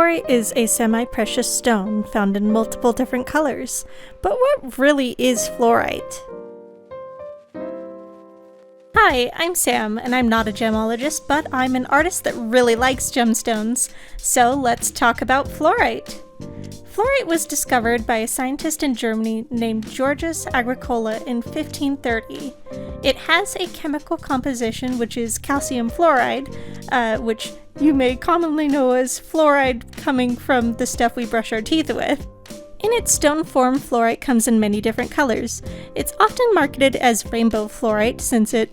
Fluorite is a semi-precious stone found in multiple different colors. But what really is fluorite? Hi, I'm Sam, and I'm not a gemologist, but I'm an artist that really likes gemstones. So let's talk about fluorite. Fluorite was discovered by a scientist in Germany named Georgius Agricola in 1530. It has a chemical composition which is calcium fluoride, which you may commonly know as fluoride coming from the stuff we brush our teeth with. In its stone form, fluorite comes in many different colors. It's often marketed as rainbow fluorite since it,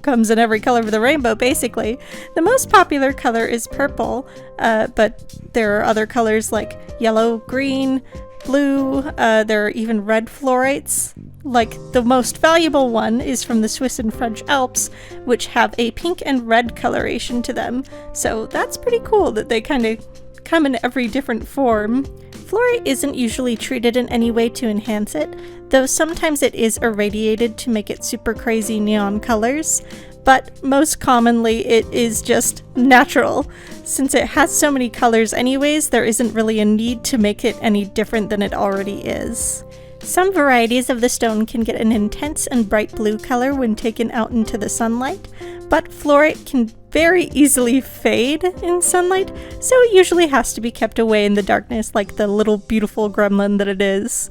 comes in every color of the rainbow basically. The most popular color is purple, but there are other colors like yellow, green, blue, there are even red fluorites. Like the most valuable one is from the Swiss and French Alps, which have a pink and red coloration to them. So that's pretty cool that they kind of come in every different form. Fluorite isn't usually treated in any way to enhance it, though sometimes it is irradiated to make it super crazy neon colors, but most commonly it is just natural. Since it has so many colors anyways, there isn't really a need to make it any different than it already is. Some varieties of the stone can get an intense and bright blue color when taken out into the sunlight, but fluorite can very easily fade in sunlight, so it usually has to be kept away in the darkness like the little beautiful gremlin that it is.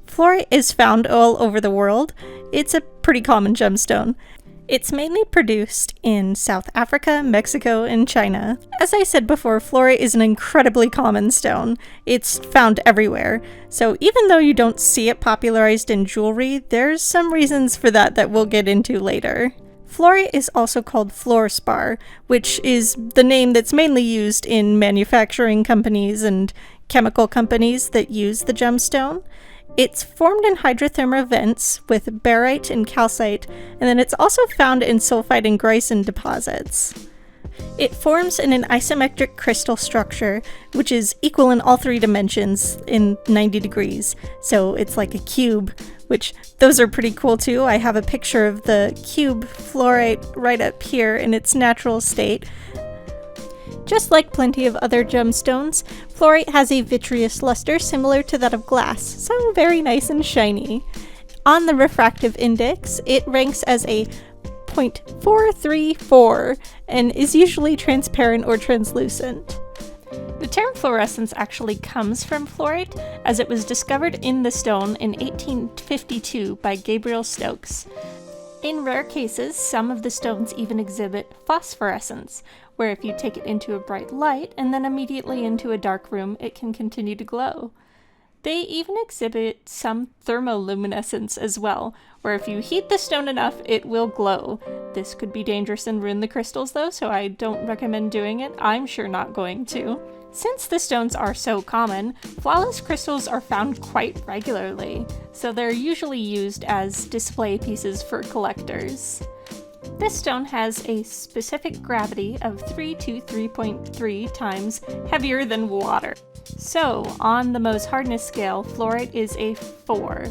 Fluorite is found all over the world. It's a pretty common gemstone. It's mainly produced in South Africa, Mexico, and China. As I said before, fluorite is an incredibly common stone. It's found everywhere. So even though you don't see it popularized in jewelry, there's some reasons for that we'll get into later. Fluorite is also called fluorspar, which is the name that's mainly used in manufacturing companies and chemical companies that use the gemstone. It's formed in hydrothermal vents with barite and calcite, and then it's also found in sulfide and gypsum deposits. It forms in an isometric crystal structure, which is equal in all three dimensions in 90 degrees, so it's like a cube, which those are pretty cool too. I have a picture of the cube fluorite right up here in its natural state. Just like plenty of other gemstones, fluorite has a vitreous luster similar to that of glass, so very nice and shiny. On the refractive index, it ranks as a 0.434 and is usually transparent or translucent. The term fluorescence actually comes from fluorite, as it was discovered in the stone in 1852 by Gabriel Stokes. In rare cases, some of the stones even exhibit phosphorescence, where if you take it into a bright light and then immediately into a dark room, it can continue to glow. They even exhibit some thermoluminescence as well, where if you heat the stone enough, it will glow. This could be dangerous and ruin the crystals though, so I don't recommend doing it. I'm sure not going to. Since the stones are so common, flawless crystals are found quite regularly, so they're usually used as display pieces for collectors. This stone has a specific gravity of 3 to 3.3 times heavier than water. So, on the Mohs hardness scale, fluorite is a 4,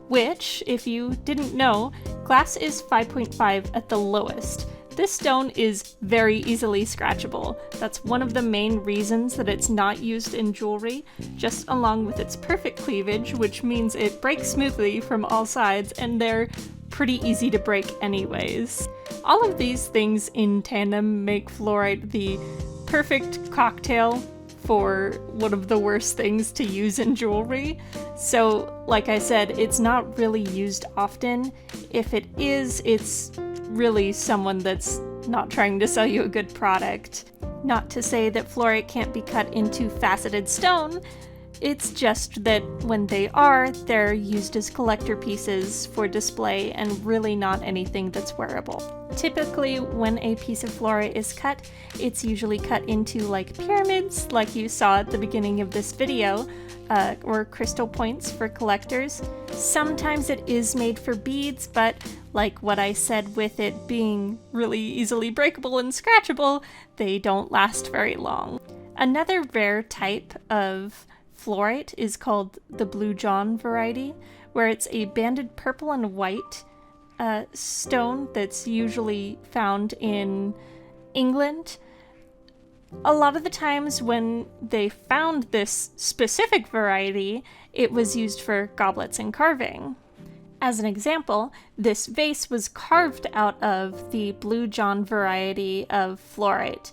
which, if you didn't know, glass is 5.5 at the lowest. This stone is very easily scratchable. That's one of the main reasons that it's not used in jewelry, just along with its perfect cleavage, which means it breaks smoothly from all sides, and they're pretty easy to break anyways. All of these things in tandem make fluorite the perfect cocktail for one of the worst things to use in jewelry. So, like I said, it's not really used often. If it is, it's really someone that's not trying to sell you a good product. Not to say that fluorite can't be cut into faceted stone, it's just that when they are, they're used as collector pieces for display and really not anything that's wearable. Typically, when a piece of fluorite is cut, it's usually cut into like pyramids, like you saw at the beginning of this video, or crystal points for collectors. Sometimes it is made for beads, but like what I said with it being really easily breakable and scratchable, they don't last very long. Another rare type of fluorite is called the Blue John variety, where it's a banded purple and white stone that's usually found in England. A lot of the times when they found this specific variety, it was used for goblets and carving. As an example, this vase was carved out of the Blue John variety of fluorite.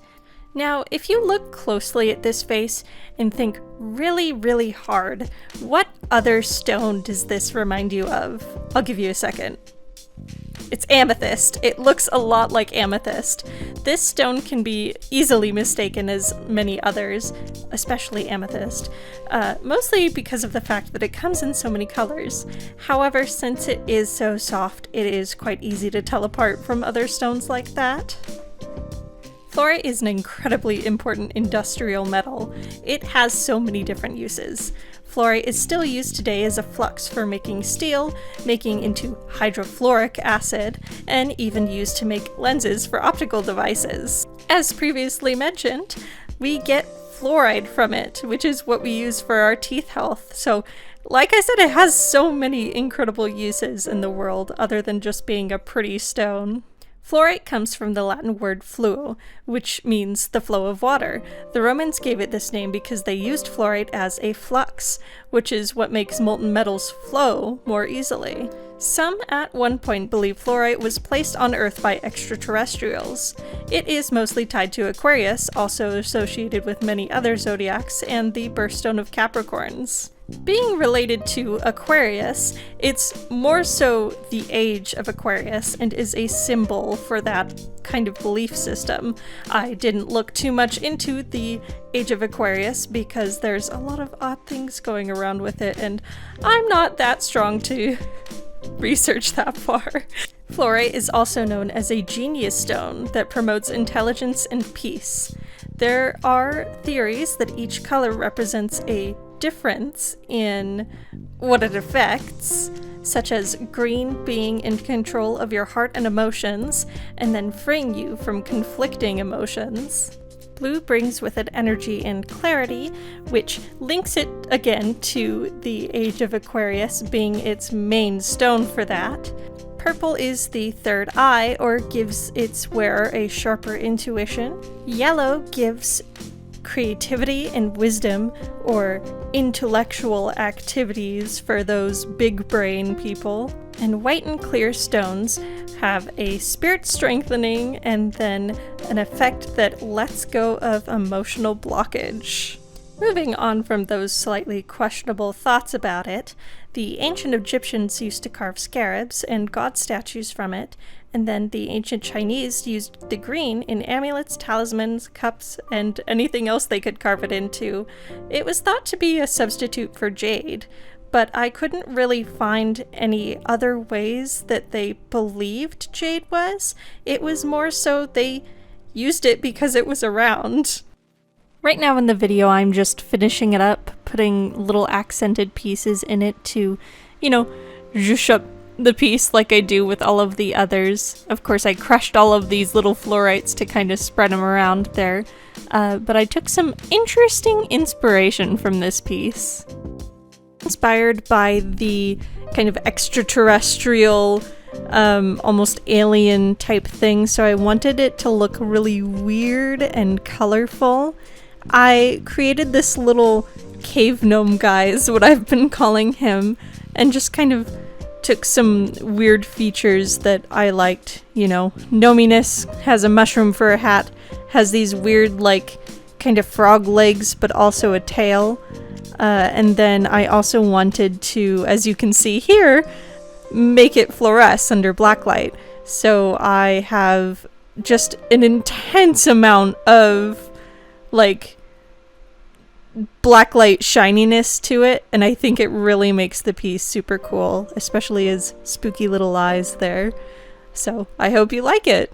Now, if you look closely at this vase and think really, really hard, what other stone does this remind you of? I'll give you a second. It's amethyst. It looks a lot like amethyst. This stone can be easily mistaken as many others, especially amethyst, mostly because of the fact that it comes in so many colors. However, since it is so soft, it is quite easy to tell apart from other stones like that. Fluorite is an incredibly important industrial metal. It has so many different uses. Fluorite is still used today as a flux for making steel, making into hydrofluoric acid, and even used to make lenses for optical devices. As previously mentioned, we get fluoride from it, which is what we use for our teeth health. So, like I said, it has so many incredible uses in the world other than just being a pretty stone. Fluorite comes from the Latin word fluo, which means the flow of water. The Romans gave it this name because they used fluorite as a flux, which is what makes molten metals flow more easily. Some at one point believe fluorite was placed on Earth by extraterrestrials. It is mostly tied to Aquarius, also associated with many other zodiacs, and the birthstone of Capricorns. Being related to Aquarius, it's more so the age of Aquarius and is a symbol for that kind of belief system. I didn't look too much into the age of Aquarius because there's a lot of odd things going around with it, and I'm not that strong to research that far. Fluorite is also known as a genius stone that promotes intelligence and peace. There are theories that each color represents a difference in what it affects, such as green being in control of your heart and emotions, and then freeing you from conflicting emotions. Blue brings with it energy and clarity, which links it again to the age of Aquarius being its main stone for that. Purple is the third eye, or gives its wearer a sharper intuition. Yellow gives creativity and wisdom, or intellectual activities for those big brain people. And white and clear stones have a spirit strengthening and then an effect that lets go of emotional blockage. Moving on from those slightly questionable thoughts about it, the ancient Egyptians used to carve scarabs and god statues from it, and then the ancient Chinese used the green in amulets, talismans, cups, and anything else they could carve it into. It was thought to be a substitute for jade, but I couldn't really find any other ways that they believed jade was. It was more so they used it because it was around. Right now in the video, I'm just finishing it up, putting little accented pieces in it to, zhoosh up the piece like I do with all of the others. Of course, I crushed all of these little fluorites to kind of spread them around there, but I took some interesting inspiration from this piece. Inspired by the kind of extraterrestrial, almost alien type thing, so I wanted it to look really weird and colorful. I created this little cave gnome guy is what I've been calling him, and just kind of took some weird features that I liked, Gnominess has a mushroom for a hat, has these weird kind of frog legs but also a tail, and then I also wanted to, as you can see here, make it fluoresce under blacklight. So I have just an intense amount of blacklight shininess to it, and I think it really makes the piece super cool, especially his spooky little eyes there. So I hope you like it.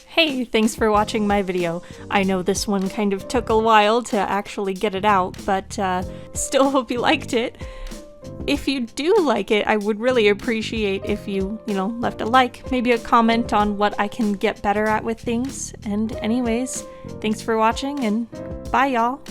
Hey, thanks for watching my video. I know this one kind of took a while to actually get it out, but still hope you liked it. If you do like it, I would really appreciate if you, left a like, maybe a comment on what I can get better at with things. And anyways, thanks for watching, and bye y'all!